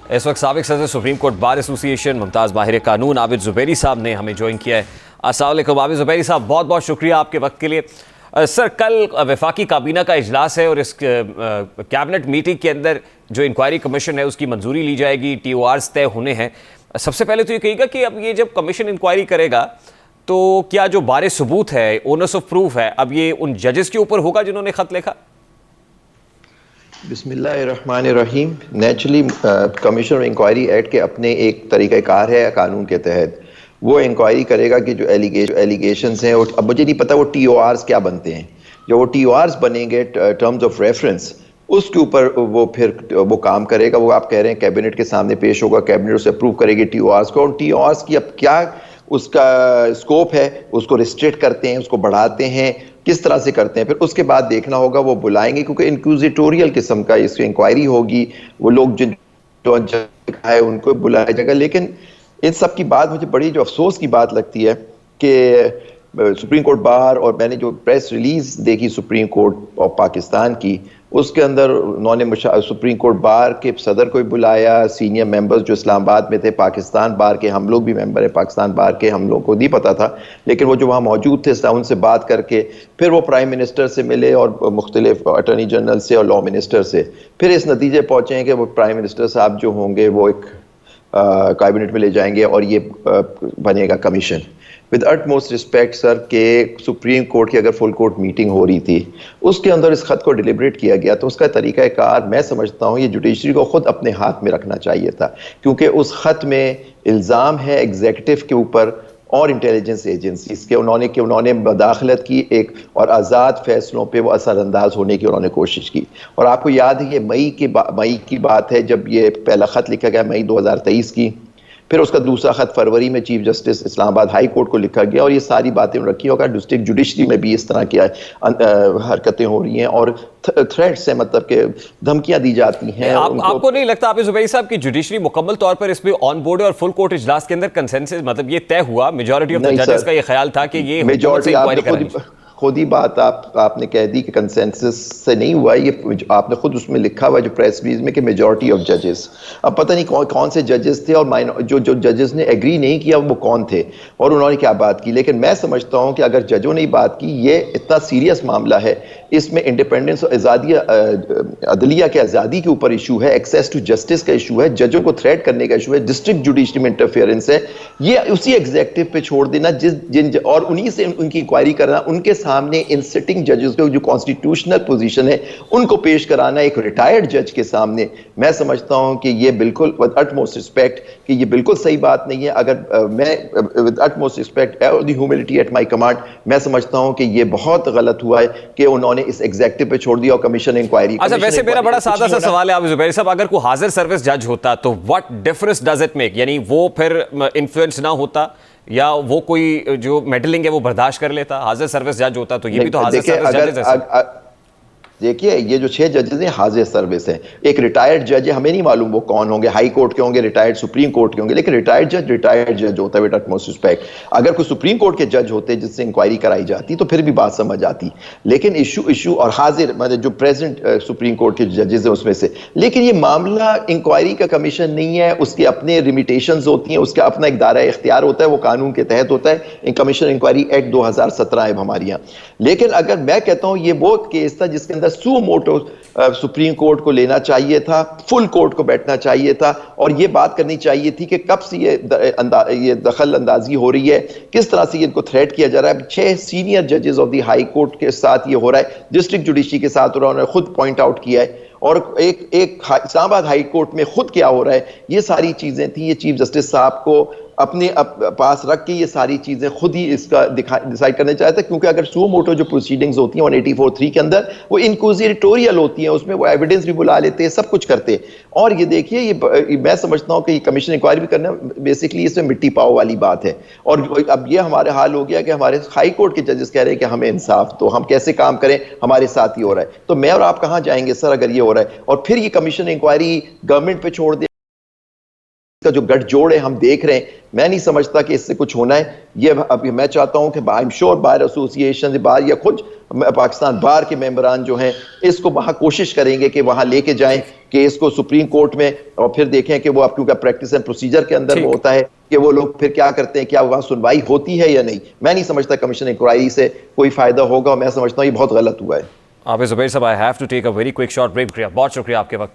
اس وقت سابق صدر سپریم کورٹ بار ایسوسی ایشن ممتاز ماہر قانون عابد زبیری صاحب نے ہمیں جوائن کیا ہے. السلام علیکم عابد زبیری صاحب, بہت بہت شکریہ آپ کے وقت کے لیے. سر, کل وفاقی کابینہ کا اجلاس ہے اور اس کیبنٹ میٹنگ کے اندر جو انکوائری کمیشن ہے اس کی منظوری لی جائے گی, ٹی او آرز طے ہونے ہیں. سب سے پہلے تو یہ کہیے گا کہ اب یہ جب کمیشن انکوائری کرے گا تو کیا جو بار ثبوت ہے, اونرس آف پروف ہے, اب یہ ان ججز کے اوپر ہوگا جنہوں نے خط لکھا؟ بسم اللہ الرحمن الرحیم. نیچرلی کمیشن انکوائری ایکٹ کے اپنے ایک طریقہ کار ہے قانون کے تحت. وہ انکوائری کرے گا کہ جو ایلیگیشنز ہیں, اب مجھے نہیں پتا وہ ٹی او آرز کیا بنتے ہیں. جو وہ ٹی او آرز بنیں گے ٹرمز آف ریفرنس, اس کے اوپر وہ پھر وہ کام کرے گا. وہ آپ کہہ رہے ہیں کیبنٹ کے سامنے پیش ہوگا, کیبنٹ اسے اپروو کرے گی ٹی او آرز کو. اور ٹی او آرز کی اب کیا اس کا اسکوپ ہے, اس کو ریسٹرکٹ کرتے ہیں, اس کو بڑھاتے ہیں, کس طرح سے کرتے ہیں, پھر اس کے بعد دیکھنا ہوگا. وہ بلائیں گے کیونکہ انکوزیٹوریل قسم کا اس کی انکوائری ہوگی. وہ لوگ جن ہے ان کو بلایا جائے گا. لیکن ان سب کی بات مجھے بڑی جو افسوس کی بات لگتی ہے کہ سپریم کورٹ بار, اور میں نے جو پریس ریلیز دیکھی سپریم کورٹ آف پاکستان کی, اس کے اندر انہوں نے سپریم کورٹ بار کے صدر کو بلایا, سینئر ممبرز جو اسلام آباد میں تھے, پاکستان بار کے, ہم لوگ بھی ممبر ہیں پاکستان بار کے, ہم لوگ کو نہیں پتا تھا, لیکن وہ جو وہاں موجود تھے ان سے بات کر کے پھر وہ پرائم منسٹر سے ملے اور مختلف اٹارنی جنرل سے اور لا منسٹر سے. پھر اس نتیجے پہنچے ہیں کہ وہ پرائم منسٹر صاحب جو ہوں گے وہ ایک کابینٹ میں لے جائیں گے اور یہ بنے گا commission. With it most respect sir, کہ سپریم کورٹ کی اگر فل کورٹ میٹنگ ہو رہی تھی, اس کے اندر اس خط کو ڈیلیبریٹ کیا گیا, تو اس کا طریقہ کار میں سمجھتا ہوں یہ جوڈیشری کو خود اپنے ہاتھ میں رکھنا چاہیے تھا. کیونکہ اس خط میں الزام ہے ایگزیکٹو کے اوپر اور انٹیلیجنس ایجنسیز کے, انہوں نے مداخلت کی ایک, اور آزاد فیصلوں پہ وہ اثر انداز ہونے کی انہوں نے کوشش کی. اور آپ کو یاد ہے یہ مئی کی بات ہے جب یہ پہلا خط لکھا گیا, مئی 2023 کی. پھر اس کا دوسرا خط فروری میں چیف جسٹس اسلام آباد ہائی کورٹ کو لکھا گیا, اور یہ ساری باتیں رکھی ہوگا. ڈسٹرکٹ جوڈیشری میں بھی اس طرح کی حرکتیں ہو رہی ہیں اور تھریٹس ہیں, مطلب کہ دھمکیاں دی جاتی ہیں. آپ کو نہیں لگتا عابد زبیری صاحب کی جوڈیشری مکمل طور پر اس پہ آن بورڈ ہے اور فل کورٹ اجلاس کے اندر کنسنسس, مطلب یہ طے ہوا, میجورٹی آف دی ججز کا یہ خیال تھا کہ یہ میجورٹی خود ہی بات آپ نے کہہ دی کہ کنسنسس سے نہیں ہوا, یہ آپ نے خود اس میں لکھا ہوا جو پریس ریلیز میں کہ میجورٹی آف ججز. اب پتہ نہیں کون سے ججز تھے, اور جو ججز نے ایگری نہیں کیا وہ کون تھے اور انہوں نے کیا بات کی. لیکن میں سمجھتا ہوں کہ اگر ججوں نے بات کی, یہ اتنا سیریس معاملہ ہے, اس میں انڈیپینڈنس اور آزادی, عدلیہ کے آزادی کے اوپر ایشو ہے, ایکسیس ٹو جسٹس کا ایشو ہے, ججوں کو تھریٹ کرنے کا ایشو ہے, ڈسٹرکٹ جوڈیشری میں انٹرفیئرنس ہے. یہ اسی ایگزیکٹو پہ چھوڑ دینا اور انہی سے ان کی انکوائری کرنا, ان کے سامنے ان سٹنگ ججز کو جو کانسٹیٹیوشنل پوزیشن ہے ان کو پیش کرانا ایک ریٹائرڈ جج کے سامنے, میں سمجھتا ہوں کہ یہ بالکل ود اٹ موسٹ رسپیکٹ کہ یہ بالکل صحیح بات نہیں ہے. اگر میں with it most respect the humility at my command, میں سمجھتا ہوں کہ یہ بہت غلط ہوا ہے کہ انہوں نے اس ایگزیکٹو پہ چھوڑ دیا اور کمیشن انکوائری. اچھا, ویسے میرا بڑا سادہ سا سوال ہے عابد زبیری صاحب, اگر کوئی حاضر سروس جج ہوتا تو what difference does it make, یعنی وہ پھر انفلوئنس نہ ہوتا یا وہ کوئی جو میڈلنگ ہے وہ برداشت کر لیتا؟ حاضر سروس جج ہوتا تو یہ بھی تو حاضر سروس جج ہے. دیکھیے یہ جو 6 ججز ہیں حاضر سروس ہیں, ایک ریٹائرڈ جج ہے, ہمیں نہیں معلوم وہ کون ہوں گے, ہائی کورٹ کے ہوں گے, ریٹائرڈ سپریم کورٹ کے ہوں گے, لیکن ریٹائرڈ جج ہوتا ہے ود اٹ موسٹ رسپیکٹ. اگر کوئی سپریم کورٹ کے جج ہوتے جس سے انکوائری کرائی جاتی تو پھر بھی بات سمجھ آتی, لیکن ایشو اور حاضر مطلب جو پریزنٹ سپریم کورٹ کے ججز ہیں اس میں سے. لیکن یہ معاملہ انکوائری کا کمیشن نہیں ہے, اس کے اپنے لمیٹیشنز ہوتی ہیں, اس کا اپنا ایک دائرہ اختیار ہوتا ہے, وہ قانون کے تحت ہوتا ہے, کمیشن انکوائری ایکٹ 2017 ہے ہمارے یہاں. لیکن اگر میں کہتا ہوں یہ وہ کیس تھا جس کے اندر سو موٹو سپریم کورٹ کو لینا چاہیے تھا, فل کورٹ کو بیٹھنا چاہیے تھا, اور یہ بات کرنی چاہیے تھی کہ کب سے یہ دخل اندازی ہو رہی ہے, کس طرح سے ان کو تھریٹ کیا جا رہا ہے. 6 سینئر ججز آف دی ہائی کورٹ کے ساتھ یہ ہو رہا ہے, ڈسٹرکٹ جوڈیشری کے ساتھ انہوں نے خود پوائنٹ آؤٹ کیا ہے, اور ایک اسلام آباد ہائی کورٹ میں خود کیا ہو رہا ہے. یہ ساری چیزیں تھیں, یہ چیف جسٹس صاحب کو اپنے پاس رکھ کے یہ ساری چیزیں خود ہی اس کا ڈیسائیڈ کرنا چاہتے ہیں, کیونکہ اگر سو موٹو جو پروسیڈنگز ہوتی ہیں 184(3) کے اندر وہ انکوزیٹوریل ہوتی ہیں, اس میں وہ ایویڈنس بھی بلا لیتے ہیں, سب کچھ کرتے ہیں. اور یہ دیکھیے یہ میں سمجھتا ہوں کہ یہ کمیشن انکوائری بھی کرنا بیسکلی اس میں مٹی پاؤ والی بات ہے. اور اب یہ ہمارے حال ہو گیا کہ ہمارے ہائی کورٹ کے ججز کہہ رہے ہیں کہ ہمیں انصاف تو ہم کیسے کام کریں, ہمارے ساتھ ہی ہو رہا ہے. تو میں اور آپ کہاں جائیں گے سر اگر یہ ہو رہا ہے, اور پھر یہ کمیشن انکوائری گورنمنٹ پہ چھوڑ دے کا جو گٹھ جوڑ ہے ہم دیکھ رہے ہیں. میں نہیں سمجھتا کہ اس سے کچھ ہونا ہے. یہ ابھی میں چاہتا ہوں کہ آئی ایم شیور بار ایسوسی ایشن بار یا خود پاکستان بار کے ممبران جو ہیں اس کو وہاں کوشش کریں گے کہ وہاں لے کے جائیں کیس کو سپریم کورٹ میں اور پھر دیکھیں کہ وہ اب کیونکہ پریکٹس اینڈ پروسیجر کے اندر وہ ہوتا ہے کہ وہ لوگ پھر کیا کرتے ہیں, کیا وہاں سنوائی ہوتی ہے یا نہیں. میں نہیں سمجھتا کمیشن انکوائری سے کوئی فائدہ ہوگا, اور میں سمجھتا ہوں یہ بہت غلط ہوا ہے. عابد زبیر صاحب, I have to take a very quick short break. بہت شکریہ آپ کے وقت.